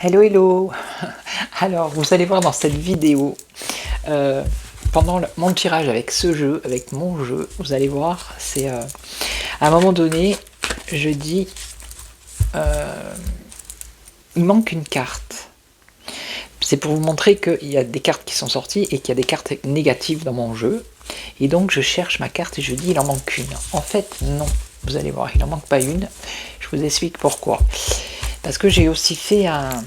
Hello hello. Alors vous allez voir dans cette vidéo, pendant mon tirage avec ce jeu, avec mon jeu, vous allez voir, c'est à un moment donné, je dis, il manque une carte. C'est pour vous montrer qu'il y a des cartes qui sont sorties et qu'il y a des cartes négatives dans mon jeu. Et donc je cherche ma carte et je dis il en manque une. En fait non, vous allez voir, il n'en manque pas une. Je vous explique pourquoi. Parce que j'ai aussi fait un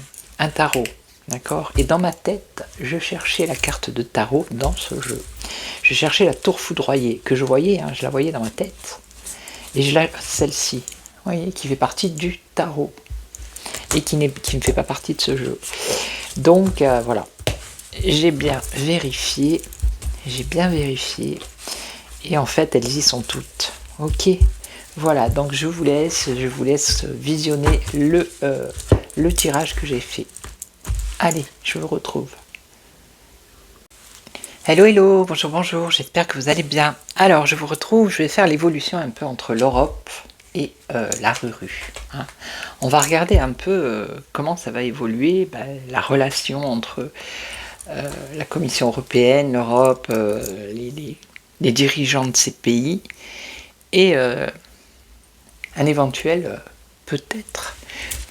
tarot, d'accord? Et dans ma tête, je cherchais la carte de tarot dans ce jeu. Je cherchais la tour foudroyée, que je voyais, hein, je la voyais dans ma tête. Et celle-ci, vous voyez, qui fait partie du tarot. Et qui ne fait pas partie de ce jeu. Donc, voilà. J'ai bien vérifié. Et en fait, elles y sont toutes. Ok? Voilà, donc je vous laisse visionner le tirage que j'ai fait. Allez, je vous retrouve. Hello, hello, bonjour, bonjour, j'espère que vous allez bien. Alors, je vous retrouve, je vais faire l'évolution un peu entre l'Europe et la Ruru. Hein. On va regarder un peu comment ça va évoluer, la relation entre la Commission européenne, l'Europe, les dirigeants de ces pays, et un éventuel, peut-être,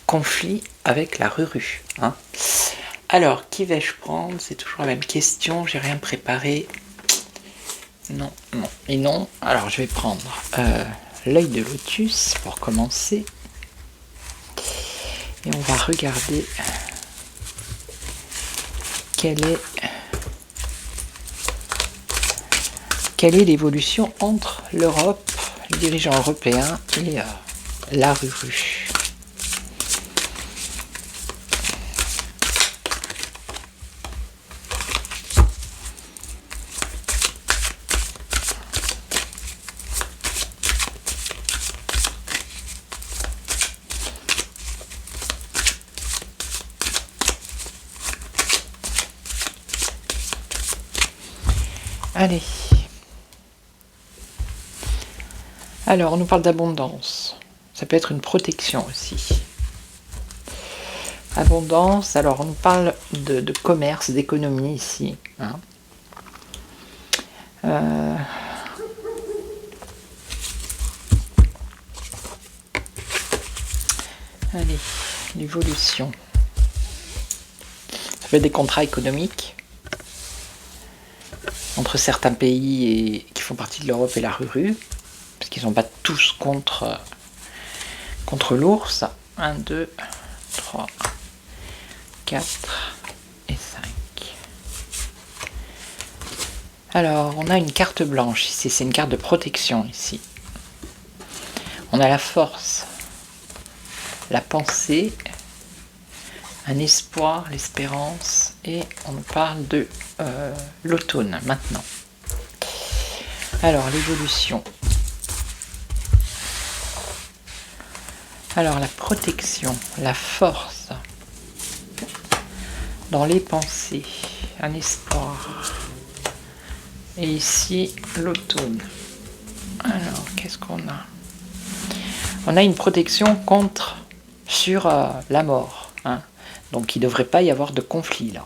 conflit avec la Ruru. Hein. Alors, qui vais-je prendre? C'est toujours la même question, j'ai rien préparé. Non, non, et non. Alors, je vais prendre l'œil de lotus pour commencer. Et on va regarder quelle est l'évolution entre l'Europe, les dirigeants européens et la Ruru. Allez. Alors, on nous parle d'abondance. Ça peut être une protection aussi. Abondance, alors on nous parle de commerce, d'économie ici. Hein. Allez, l'évolution. Ça peut être des contrats économiques entre certains pays qui font partie de l'Europe et la Ruru, parce qu'ils ne sont pas tous contre l'ours. 1, 2, 3, 4 et 5. Alors, on a une carte blanche ici, c'est une carte de protection ici. On a la force, la pensée, un espoir, l'espérance, et on nous parle de l'automne maintenant. Alors, l'évolution. Alors, la protection, la force, dans les pensées, un espoir. Et ici, l'automne. Alors, qu'est-ce qu'on a? On a une protection sur la mort. Hein. Donc, il ne devrait pas y avoir de conflit là.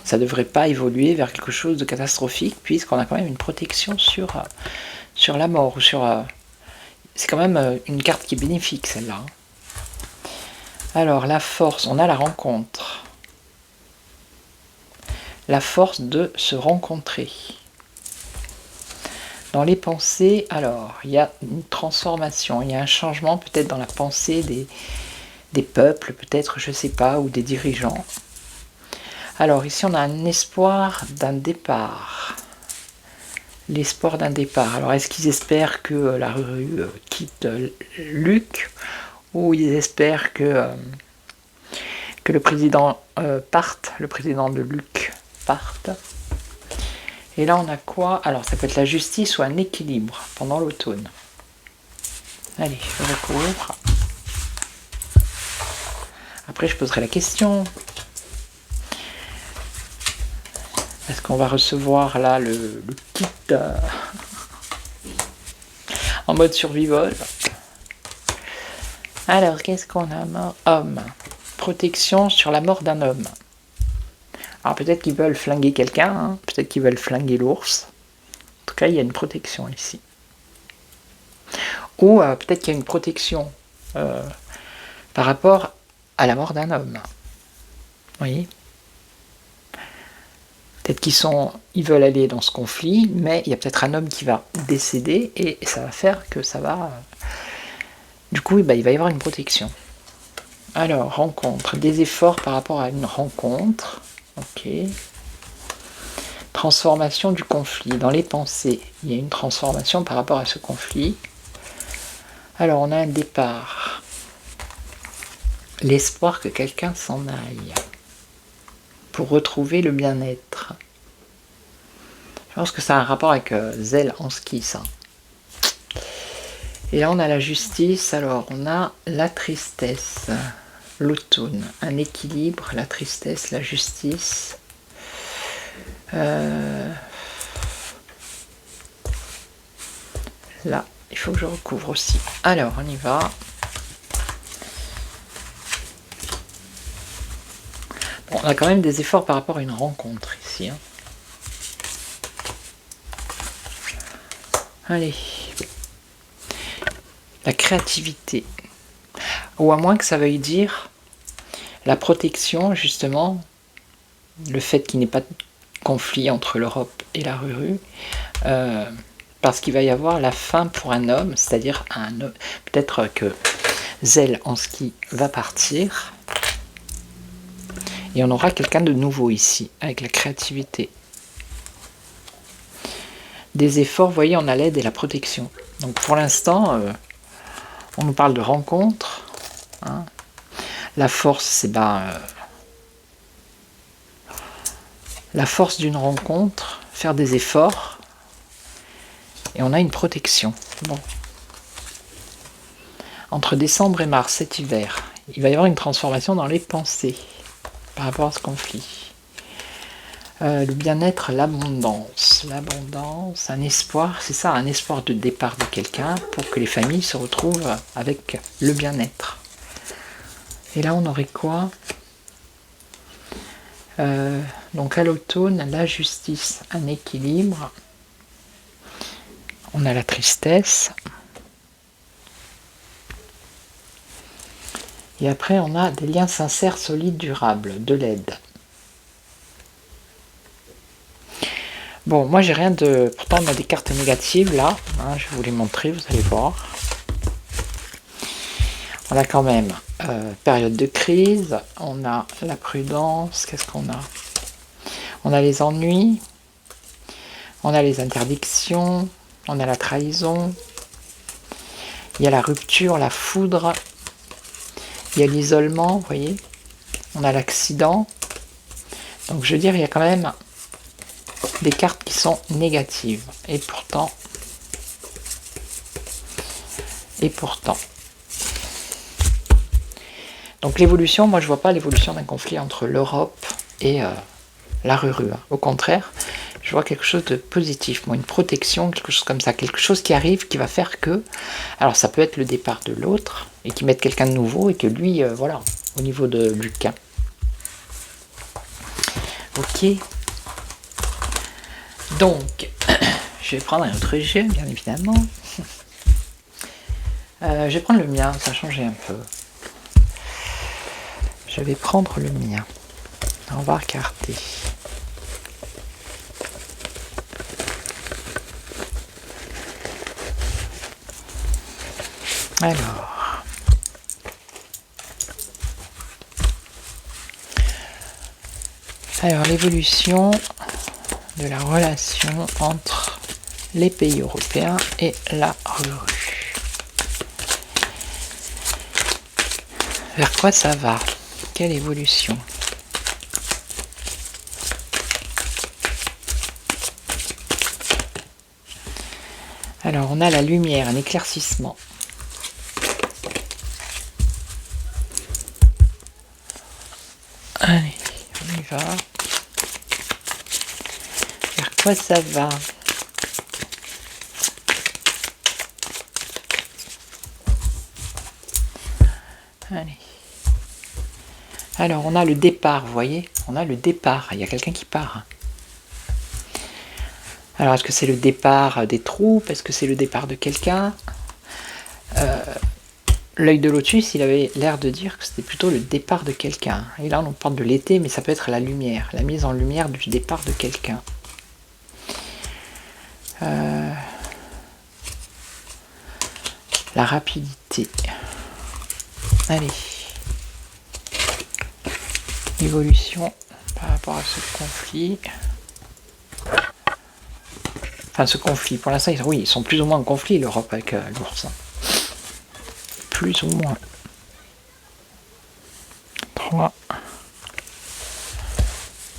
Ça ne devrait pas évoluer vers quelque chose de catastrophique, puisqu'on a quand même une protection sur la mort. Ou c'est quand même une carte qui est bénéfique, celle-là. Alors, la force, on a la rencontre. La force de se rencontrer. Dans les pensées, alors, il y a une transformation, il y a un changement peut-être dans la pensée des peuples, peut-être, je ne sais pas, ou des dirigeants. Alors, ici, on a un espoir d'un départ. l'espoir d'un départ. Alors, est-ce qu'ils espèrent que la rue quitte Luc, ou ils espèrent que le président parte, le président de Luc parte. Et là, on a quoi? Alors, ça peut être la justice ou un équilibre pendant l'automne. Allez, je recouvre. Après, je poserai la question. Est-ce qu'on va recevoir là le kit en mode survival? Alors, qu'est-ce qu'on a? Mort homme. Protection sur la mort d'un homme. Alors peut-être qu'ils veulent flinguer quelqu'un, hein. Peut-être qu'ils veulent flinguer l'ours. En tout cas, il y a une protection ici. Ou peut-être qu'il y a une protection par rapport à la mort d'un homme. Vous voyez? Peut-être ils veulent aller dans ce conflit, mais il y a peut-être un homme qui va décéder et ça va faire que ça va... Du coup, il va y avoir une protection. Alors, rencontre. Des efforts par rapport à une rencontre. Ok. Transformation du conflit. Dans les pensées, il y a une transformation par rapport à ce conflit. Alors, on a un départ. L'espoir que quelqu'un s'en aille. Pour retrouver le bien-être. Je pense que ça a un rapport avec Zèle en ski, ça. Et là, on a la justice. Alors, on a la tristesse. L'automne. Un équilibre, la tristesse, la justice. Là, il faut que je recouvre aussi. Alors, on y va. Bon, on a quand même des efforts par rapport à une rencontre ici. Hein. Allez. La créativité. Ou à moins que ça veuille dire la protection, justement, le fait qu'il n'y ait pas de conflit entre l'Europe et la Ruru, parce qu'il va y avoir la fin pour un homme, c'est-à-dire peut-être que Zèle en ski va partir, et on aura quelqu'un de nouveau ici, avec la créativité. Des efforts, vous voyez, on a l'aide et la protection. Donc pour l'instant, on nous parle de rencontre. Hein. La force, c'est la force d'une rencontre, faire des efforts, et on a une protection. Bon. Entre décembre et mars, cet hiver, il va y avoir une transformation dans les pensées par rapport à ce conflit. Le bien-être, l'abondance, un espoir, c'est ça, un espoir de départ de quelqu'un pour que les familles se retrouvent avec le bien-être. Et là, on aurait quoi? Donc à l'automne, la justice, un équilibre. On a la tristesse. Et après, on a des liens sincères, solides, durables, de l'aide. Bon, moi j'ai rien de... Pourtant on a des cartes négatives là, hein, je vais vous les montrer, vous allez voir. On a quand même période de crise, on a la prudence, qu'est-ce qu'on a? On a les ennuis, on a les interdictions, on a la trahison, il y a la rupture, la foudre, il y a l'isolement, vous voyez, on a l'accident. Donc je veux dire, il y a quand même des cartes qui sont négatives. Et pourtant. Donc l'évolution, moi je vois pas l'évolution d'un conflit entre l'Europe et la Ruru. Au contraire, je vois quelque chose de positif, moi, une protection, quelque chose comme ça, quelque chose qui arrive, qui va faire que, alors ça peut être le départ de l'autre, et qui mette quelqu'un de nouveau, et que lui, voilà, au niveau de Lucas. Ok. Donc, je vais prendre un autre jeu, bien évidemment. Je vais prendre le mien, ça a changé un peu. Je vais prendre le mien. On va regarder. Alors l'évolution de la relation entre les pays européens et la rue. Vers quoi ça va? Quelle évolution? Alors, on a la lumière, un éclaircissement. Allez, on y va. Vers quoi ça va? Allez. Alors, on a le départ, vous voyez? On a le départ, il y a quelqu'un qui part. Alors, est-ce que c'est le départ des troupes? Est-ce que c'est le départ de quelqu'un? L'œil de lotus, il avait l'air de dire que c'était plutôt le départ de quelqu'un. Et là, on parle de l'été, mais ça peut être la lumière, la mise en lumière du départ de quelqu'un. La rapidité. Allez. Évolution par rapport à ce conflit. Enfin, ce conflit, pour l'instant, oui, ils sont plus ou moins en conflit, l'Europe avec l'ours. Plus ou moins. 3,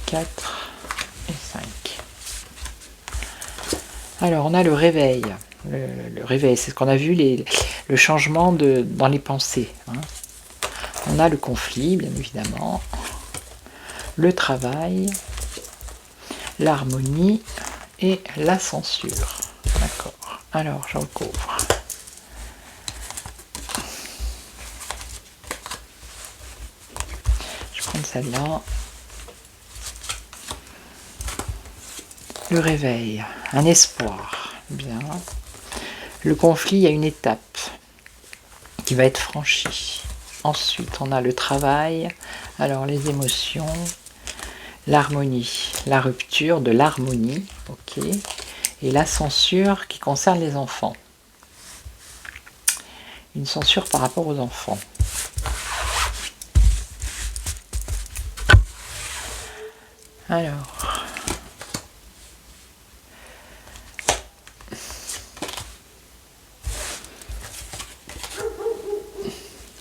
4 et 5. Alors, on a le réveil. Le réveil, c'est ce qu'on a vu, le changement dans les pensées. Hein. On a le conflit, bien évidemment. Le travail. L'harmonie. Et la censure. D'accord. Alors, j'en couvre. Je prends celle-là. Le réveil. Un espoir. Bien. Le conflit, il y a une étape qui va être franchie. Ensuite, on a le travail. Alors, les émotions. L'harmonie, la rupture de l'harmonie, ok, et la censure qui concerne les enfants. Une censure par rapport aux enfants. Alors,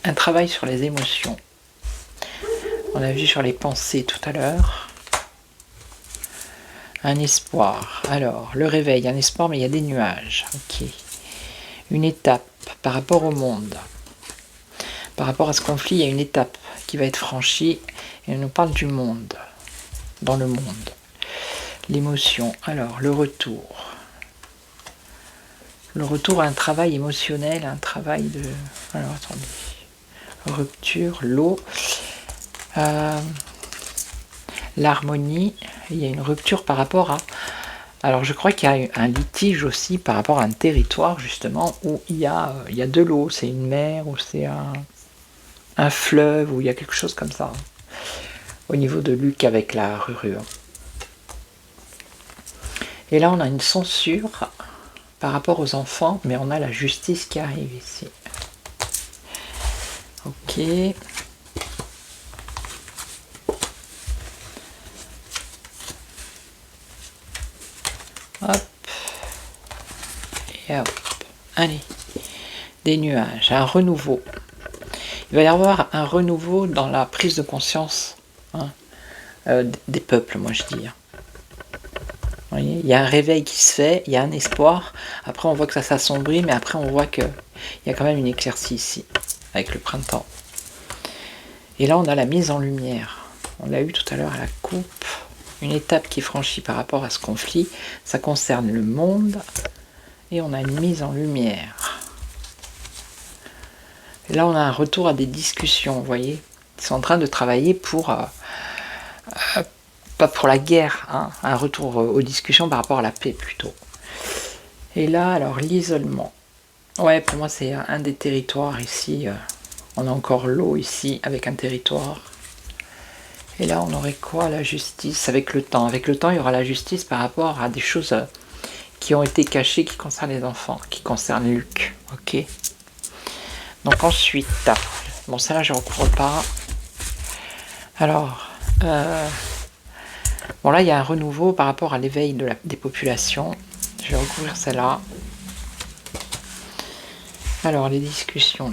un travail sur les émotions. On a vu sur les pensées tout à l'heure. Un espoir. Alors, le réveil, un espoir, mais il y a des nuages. Ok. Une étape par rapport au monde. Par rapport à ce conflit, il y a une étape qui va être franchie. Et on nous parle du monde. Dans le monde. L'émotion. Alors, le retour. Le retour à un travail émotionnel, un travail de... Alors, attendez. Rupture, l'eau. L'harmonie, il y a une rupture par rapport à... Alors je crois qu'il y a un litige aussi par rapport à un territoire justement où il y a de l'eau, c'est une mer, ou c'est un fleuve, où il y a quelque chose comme ça. Au niveau de Luc avec la rure. Et là on a une censure par rapport aux enfants, mais on a la justice qui arrive ici. Ok. Hop. Et hop. Allez. Des nuages. Un renouveau. Il va y avoir un renouveau dans la prise de conscience des peuples, moi je dis. Vous voyez, il y a un réveil qui se fait, il y a un espoir. Après on voit que ça s'assombrit, mais après on voit qu'il y a quand même une éclaircie ici, avec le printemps. Et là on a la mise en lumière. On l'a eu tout à l'heure à la coupe. Une étape qui est franchie par rapport à ce conflit, ça concerne le monde, et on a une mise en lumière. Et là, on a un retour à des discussions, vous voyez. Ils sont en train de travailler pour, pas pour la guerre, hein, un retour aux discussions par rapport à la paix plutôt. Et là, alors, l'isolement. Ouais, pour moi, c'est un des territoires ici. On a encore l'eau ici, avec un territoire. Et là, on aurait quoi? La justice avec le temps. Avec le temps, il y aura la justice par rapport à des choses qui ont été cachées, qui concernent les enfants, qui concernent Luc. Ok. Donc ensuite, bon, ça là, je ne recouvre pas. Alors, bon là, il y a un renouveau par rapport à l'éveil des populations. Je vais recouvrir celle-là. Alors, les discussions.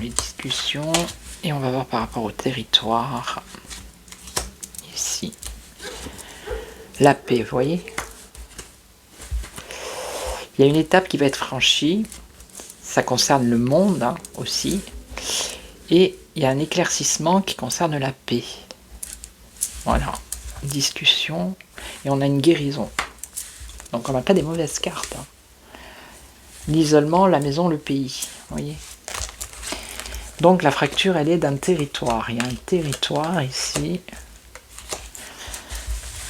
Et on va voir par rapport au territoire. Ici. La paix, vous voyez? Il y a une étape qui va être franchie. Ça concerne le monde hein, aussi. Et il y a un éclaircissement qui concerne la paix. Voilà. Discussion. Et on a une guérison. Donc on n'a pas des mauvaises cartes. Hein. L'isolement, la maison, le pays. Vous voyez? Donc la fracture, elle est d'un territoire. Il y a un territoire ici.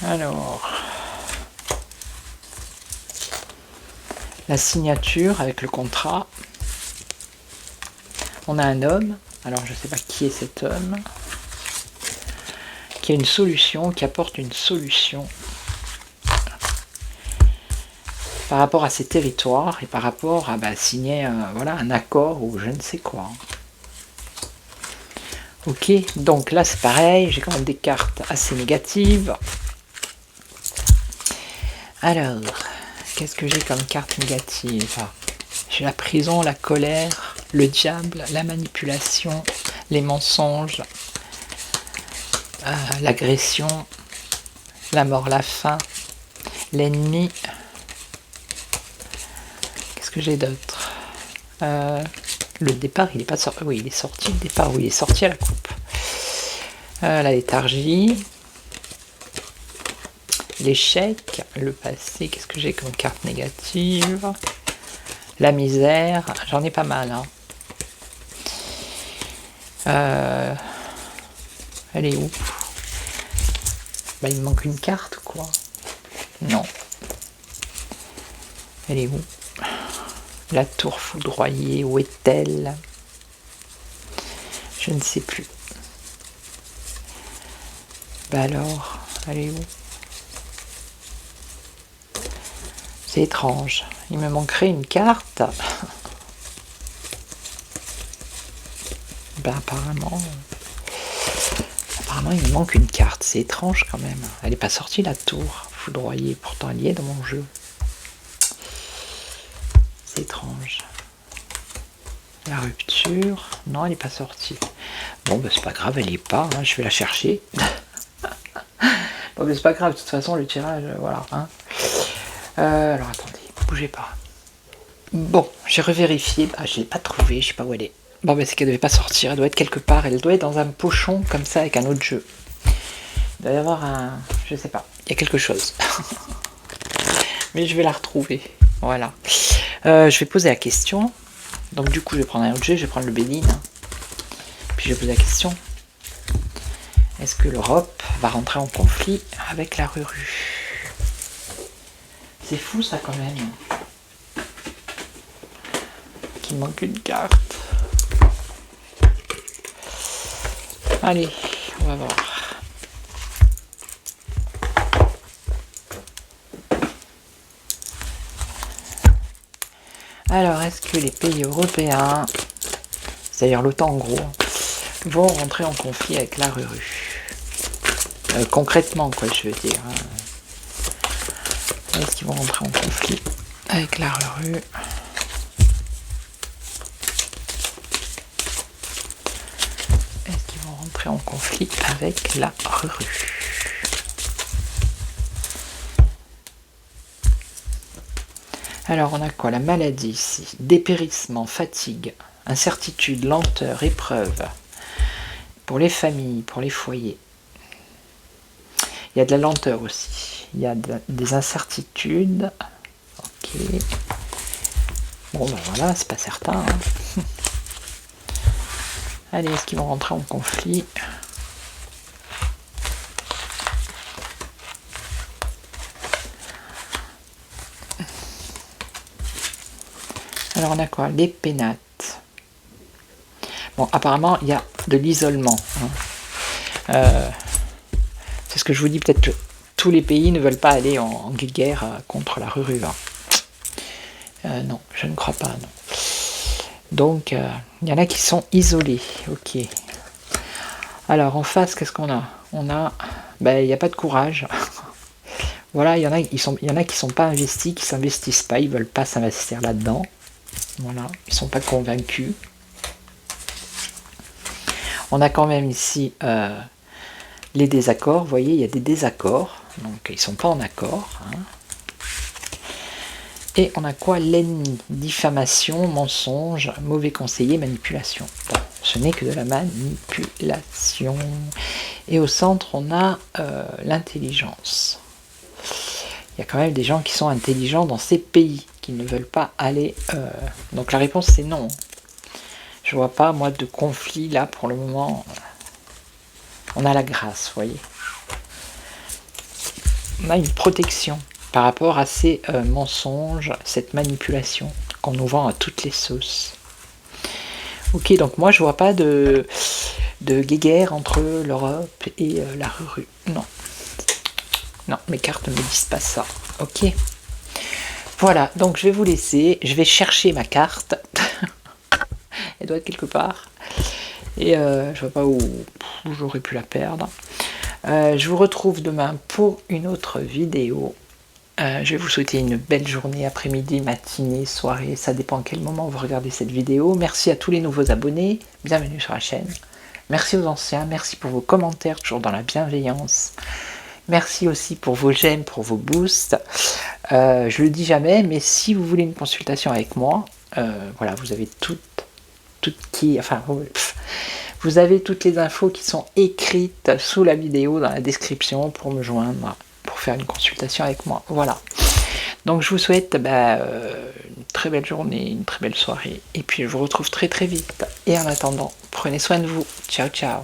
Alors, la signature avec le contrat. On a un homme. Alors je ne sais pas qui est cet homme. Qui a une solution, qui apporte une solution. Par rapport à ces territoires et par rapport à signer voilà, un accord ou je ne sais quoi. Ok, donc là c'est pareil, j'ai quand même des cartes assez négatives. Alors, qu'est-ce que j'ai comme carte négative? J'ai la prison, la colère, le diable, la manipulation, les mensonges, l'agression, la mort, la faim, l'ennemi. Qu'est-ce que j'ai d'autre? Le départ, il n'est pas sorti. Oui, il est sorti le départ. Oui, il est sorti à la coupe. La léthargie. L'échec. Le passé. Qu'est-ce que j'ai comme carte négative? La misère. J'en ai pas mal. Hein. Elle est où? Il me manque une carte, quoi. Non. Elle est où? La tour foudroyée, où est-elle? Je ne sais plus. Alors, elle est où? C'est étrange. Il me manquerait une carte. Apparemment, il me manque une carte. C'est étrange quand même. Elle n'est pas sortie, la tour foudroyée. Pourtant, elle y est dans mon jeu. C'est étrange. La rupture. Non, elle n'est pas sortie. Bon, c'est pas grave, elle n'y est pas. Hein, je vais la chercher. Bon, c'est pas grave. De toute façon, le tirage, voilà. Hein. Alors, attendez. Bougez pas. Bon, j'ai revérifié. Je l'ai pas trouvée. Je sais pas où elle est. Bon, c'est qu'elle devait pas sortir. Elle doit être quelque part. Elle doit être dans un pochon comme ça avec un autre jeu. Il doit y avoir un... Je sais pas. Il y a quelque chose. Mais je vais la retrouver. Voilà. Je vais poser la question. Donc du coup, je vais prendre un autre jeu. Je vais prendre le Bénin. Puis je vais poser la question. Est-ce que l'Europe va rentrer en conflit avec la Ruru? C'est fou ça quand même. Qu'il manque une carte. Allez, on va voir. Alors, est-ce que les pays européens, c'est-à-dire l'OTAN en gros, vont rentrer en conflit avec la Ruru? Concrètement, quoi, je veux dire. Est-ce qu'ils vont rentrer en conflit avec la Ruru? Est-ce qu'ils vont rentrer en conflit avec la Ruru? Alors, on a quoi? La maladie ici. Dépérissement, fatigue, incertitude, lenteur, épreuve. Pour les familles, pour les foyers. Il y a de la lenteur aussi. Il y a des incertitudes. Ok. Bon, voilà, c'est pas certain. Hein. Allez, est-ce qu'ils vont rentrer en conflit? Alors, on a quoi? Les pénates. Bon, apparemment, il y a de l'isolement. Hein. C'est ce que je vous dis, peut-être que tous les pays ne veulent pas aller en guerre contre la Ruru. Hein. Non, je ne crois pas, non. Donc, il y en a qui sont isolés. Ok. Alors, en face, qu'est-ce qu'on a? On a... il n'y a pas de courage. Voilà, il y en a qui sont pas investis, qui s'investissent pas, ils veulent pas s'investir là-dedans. Voilà, ils sont pas convaincus. On a quand même ici les désaccords. Vous voyez, il y a des désaccords, donc ils sont pas en accord. Hein. Et on a quoi? L'ennemi, diffamation, mensonge, mauvais conseiller, manipulation. Bon, ce n'est que de la manipulation. Et au centre, on a l'intelligence. Il y a quand même des gens qui sont intelligents dans ces pays, qui ne veulent pas aller... Donc la réponse c'est non. Je vois pas, moi, de conflit là pour le moment. On a la grâce, vous voyez. On a une protection par rapport à ces mensonges, cette manipulation qu'on nous vend à toutes les sauces. Ok, donc moi je vois pas de guéguerre entre l'Europe et la rue. Non. Non, mes cartes ne me disent pas ça. Ok. Voilà, donc je vais vous laisser. Je vais chercher ma carte. Elle doit être quelque part. Et je vois pas où j'aurais pu la perdre. Je vous retrouve demain pour une autre vidéo. Je vais vous souhaiter une belle journée, après-midi, matinée, soirée. Ça dépend à quel moment vous regardez cette vidéo. Merci à tous les nouveaux abonnés. Bienvenue sur la chaîne. Merci aux anciens. Merci pour vos commentaires, toujours dans la bienveillance. Merci aussi pour vos j'aime, pour vos boosts. Je le dis jamais, mais si vous voulez une consultation avec moi, voilà, vous avez vous avez toutes les infos qui sont écrites sous la vidéo, dans la description, pour me joindre, pour faire une consultation avec moi. Voilà. Donc je vous souhaite une très belle journée, une très belle soirée, et puis je vous retrouve très très vite. Et en attendant, prenez soin de vous. Ciao, ciao.